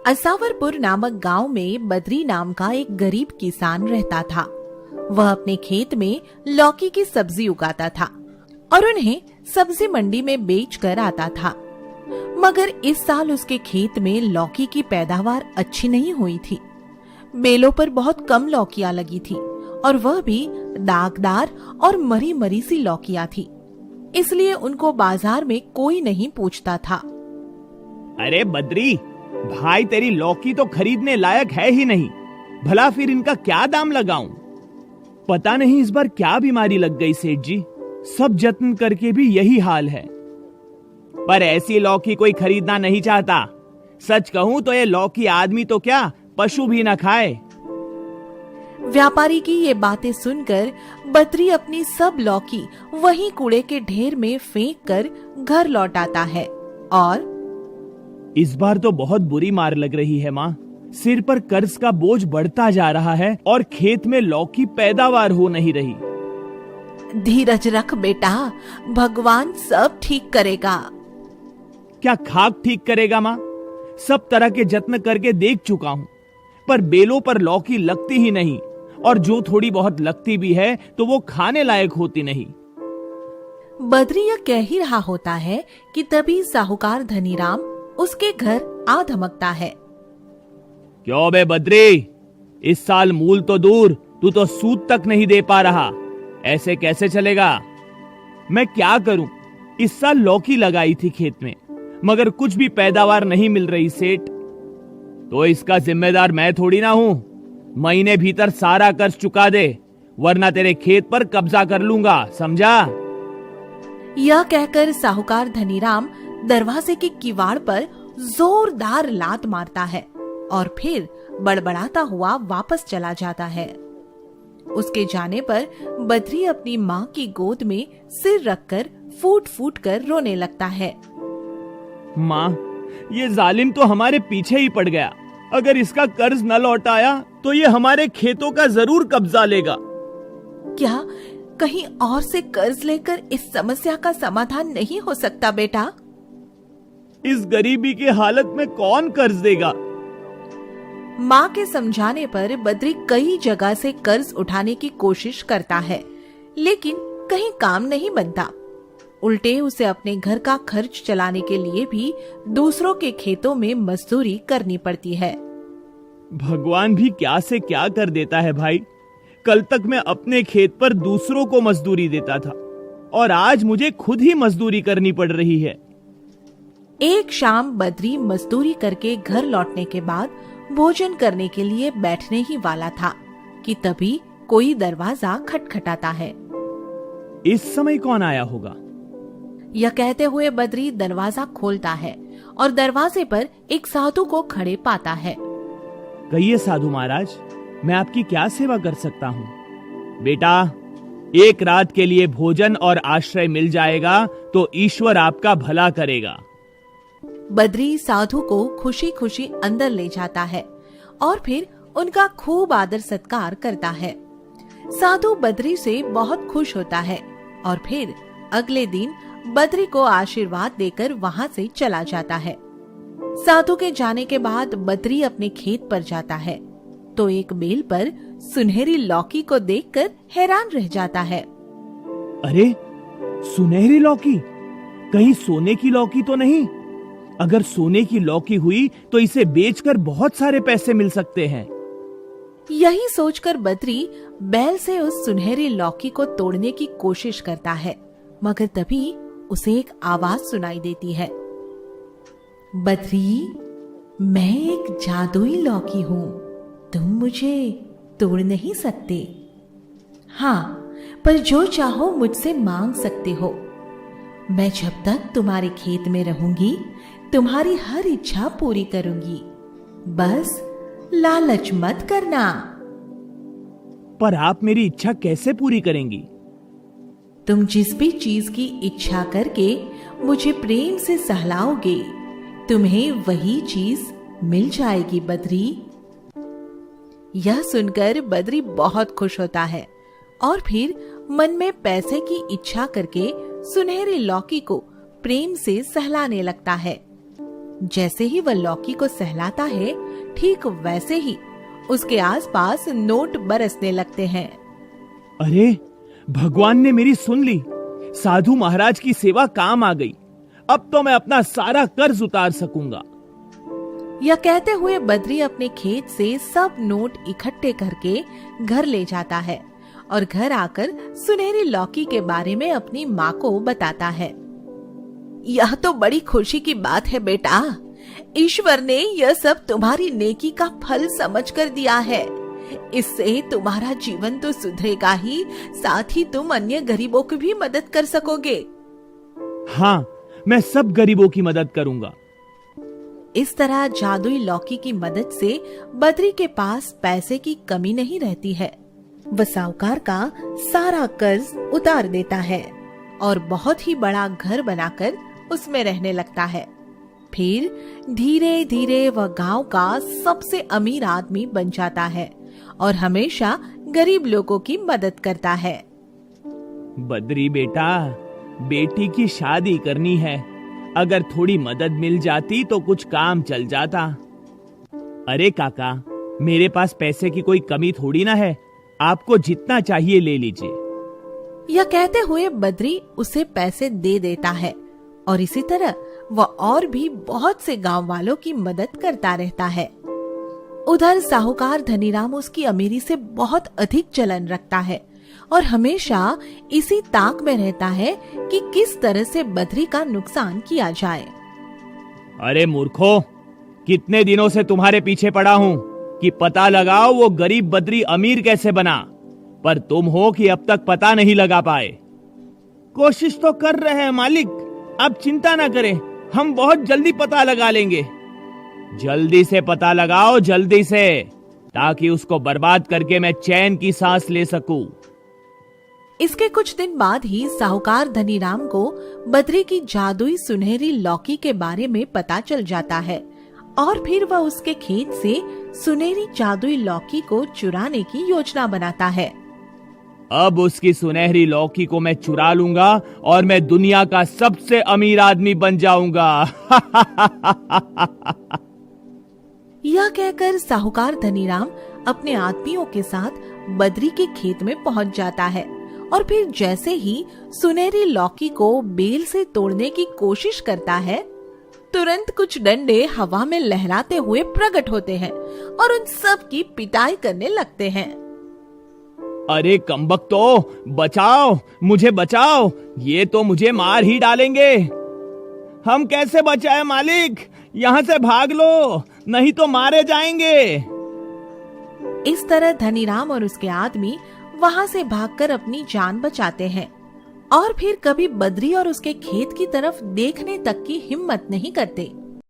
असावरपुर नामक गांव में बद्री नाम का एक गरीब किसान रहता था। वह अपने खेत में लौकी की सब्जी उगाता था और उन्हें सब्जी मंडी में बेचकर आता था। मगर इस साल उसके खेत में लौकी की पैदावार अच्छी नहीं हुई थी। बेलों पर बहुत कम लौकियां लगी थी और वह भी दागदार और मरी मरी सी लौकियां थी। इसलिए उनको बाजार में कोई नहीं पूछता था। अरे बद्री भाई, तेरी लौकी तो खरीदने लायक है ही नहीं, भला फिर इनका क्या दाम लगाऊं? पता नहीं इस बार क्या बीमारी लग गई सेठ जी, सब जत्न करके भी यही हाल है। पर ऐसी लौकी कोई खरीदना नहीं चाहता। सच कहूं तो ये लौकी आदमी तो क्या पशु भी न खाए। व्यापारी की ये बातें सुनकर बद्री अपनी सब लौकी वहीं कूड़े के ढेर में फेंक कर घर लौट आता है। और इस बार तो बहुत बुरी मार लग रही है माँ, सिर पर कर्ज का बोझ बढ़ता जा रहा है और खेत में लौकी पैदावार हो नहीं रही। धीरज रख बेटा, भगवान सब ठीक करेगा। क्या खाक ठीक करेगा माँ? सब तरह के जत्न करके देख चुका हूँ, पर बेलों पर लौकी लगती ही नहीं, और जो थोड़ी बहुत लगती भी है तो वो खाने लायक होती नहीं। बद्री यह कह ही रहा होता है कि तभी साहूकार धनीराम उसके घर आ धमकता है। क्यों बे बद्री, इस साल मूल तो दूर, तू तो सूद तक नहीं दे पा रहा। ऐसे कैसे चलेगा? मैं क्या करूं? इस साल लौकी लगाई थी खेत में, मगर कुछ भी पैदावार नहीं मिल रही सेठ। तो इसका जिम्मेदार मैं थोड़ी ना हूं। महीने भीतर सारा कर्ज चुका दे, वरना तेरे खेत पर कब्जा कर लूंगा, समझा? यह कहकर साहूकार धनीराम दरवाजे के किवाड़ पर जोरदार लात मारता है और फिर बड़बड़ाता हुआ वापस चला जाता है। उसके जाने पर बद्री अपनी माँ की गोद में सिर रखकर फूट फूट कर रोने लगता है। माँ, ये जालिम तो हमारे पीछे ही पड़ गया। अगर इसका कर्ज न लौटाया तो ये हमारे खेतों का जरूर कब्जा लेगा। क्या कहीं और से कर्ज लेकर इस समस्या का समाधान नहीं हो सकता बेटा? इस गरीबी की हालत में कौन कर्ज देगा? माँ के समझाने पर बद्री कई जगह से कर्ज उठाने की कोशिश करता है, लेकिन कहीं काम नहीं बनता। उल्टे उसे अपने घर का खर्च चलाने के लिए भी दूसरों के खेतों में मजदूरी करनी पड़ती है। भगवान भी क्या से क्या कर देता है भाई। कल तक मैं अपने खेत पर दूसरों को मजदूरी देता था और आज मुझे खुद ही मजदूरी करनी पड़ रही है। एक शाम बद्री मजदूरी करके घर लौटने के बाद भोजन करने के लिए बैठने ही वाला था कि तभी कोई दरवाजा खटखटाता है। इस समय कौन आया होगा? यह कहते हुए बद्री दरवाजा खोलता है और दरवाजे पर एक साधु को खड़े पाता है। कहिए साधु महाराज, मैं आपकी क्या सेवा कर सकता हूँ? बेटा, एक रात के लिए भोजन और आश्रय मिल जाएगा तो ईश्वर आपका भला करेगा। बद्री साधु को खुशी खुशी अंदर ले जाता है और फिर उनका खूब आदर सत्कार करता है। साधु बद्री से बहुत खुश होता है और फिर अगले दिन बद्री को आशीर्वाद देकर वहां से चला जाता है। साधु के जाने के बाद बद्री अपने खेत पर जाता है तो एक बेल पर सुनहरी लौकी को देखकर हैरान रह जाता है। अरे, सुनहरी लौकी? कहीं सोने की लौकी तो नहीं? अगर सोने की लौकी हुई तो इसे बेचकर बहुत सारे पैसे मिल सकते हैं। यही सोचकर बद्री बैल से उस सुनहरी लौकी को तोड़ने की कोशिश करता है, मगर तभी उसे एक आवाज सुनाई देती है। बद्री, मैं एक जादुई लौकी हूँ, तुम मुझे तोड़ नहीं सकते। हाँ, पर जो चाहो मुझसे मांग सकते हो। मैं जब तक तुम्हारे खेत में रहूंगी तुम्हारी हर इच्छा पूरी करूंगी, बस लालच मत करना। पर आप मेरी इच्छा कैसे पूरी करेंगी? तुम जिस भी चीज की इच्छा करके मुझे प्रेम से सहलाओगे, तुम्हें वही चीज मिल जाएगी बद्री। यह सुनकर बद्री बहुत खुश होता है और फिर मन में पैसे की इच्छा करके सुनहरी लौकी को प्रेम से सहलाने लगता है। जैसे ही वह लौकी को सहलाता है, ठीक वैसे ही उसके आसपास नोट बरसने लगते हैं। अरे, भगवान ने मेरी सुन ली। साधु महाराज की सेवा काम आ गई। अब तो मैं अपना सारा कर्ज उतार सकूंगा। यह कहते हुए बद्री अपने खेत से सब नोट इकट्ठे करके घर ले जाता है और घर आकर सुनहरी लौकी के बारे में अपनी माँ को बताता है। यह तो बड़ी खुशी की बात है बेटा। ईश्वर ने यह सब तुम्हारी नेकी का फल समझकर दिया है। इससे तुम्हारा जीवन तो सुधरेगा ही, साथ ही तुम अन्य गरीबों की भी मदद कर सकोगे। हाँ, मैं सब गरीबों की मदद करूंगा। इस तरह जादुई लौकी की मदद से बद्री के पास पैसे की कमी नहीं रहती है। वह साहूकार का सारा कर्ज उतार देता है और बहुत ही बड़ा घर बनाकर उसमें रहने लगता है। फिर धीरे धीरे वह गांव का सबसे अमीर आदमी बन जाता है और हमेशा गरीब लोगों की मदद करता है। बद्री बेटा, बेटी की शादी करनी है। अगर थोड़ी मदद मिल जाती तो कुछ काम चल जाता। अरे काका, मेरे पास पैसे की कोई कमी थोड़ी ना है। आपको जितना चाहिए ले लीजिए। यह कहते हुए बद्री उसे पैसे दे देता है और इसी तरह वह और भी बहुत से गांव वालों की मदद करता रहता है। उधर साहूकार धनीराम उसकी अमीरी से बहुत अधिक जलन रखता है और हमेशा इसी ताक में रहता है कि किस तरह से बद्री का नुकसान किया जाए। अरे मूर्खों, कितने दिनों से तुम्हारे पीछे पड़ा हूँ कि पता लगाओ वो गरीब बद्री अमीर कैसे बना, पर तुम हो कि अब तक पता नहीं लगा पाए। कोशिश तो कर रहे हैं मालिक, आप चिंता ना करें, हम बहुत जल्दी पता लगा लेंगे। जल्दी से पता लगाओ, जल्दी से, ताकि उसको बर्बाद करके मैं चैन की सांस ले सकूं। इसके कुछ दिन बाद ही साहूकार धनीराम को बद्री की जादुई सुनहरी लौकी के बारे में पता चल जाता है और फिर वह उसके खेत से सुनहरी जादुई लौकी को चुराने की योजना बनाता है। अब उसकी सुनहरी लौकी को मैं चुरा लूंगा और मैं दुनिया का सबसे अमीर आदमी बन जाऊंगा। यह कहकर साहूकार धनीराम अपने आदमियों के साथ बद्री के खेत में पहुंच जाता है और फिर जैसे ही सुनहरी लौकी को बेल से तोड़ने की कोशिश करता है, तुरंत कुछ डंडे हवा में लहराते हुए प्रकट होते हैं और उन सब की पिटाई करने लगते हैं। अरे कमबख्तों, बचाओ, मुझे बचाओ, ये तो मुझे मार ही डालेंगे। हम कैसे बचाए मालिक, यहाँ से भाग लो, नहीं तो मारे जाएंगे। इस तरह धनीराम और उसके आदमी वहाँ से भागकर अपनी जान बचाते हैं और फिर कभी बद्री और उसके खेत की तरफ देखने तक की हिम्मत नहीं करते।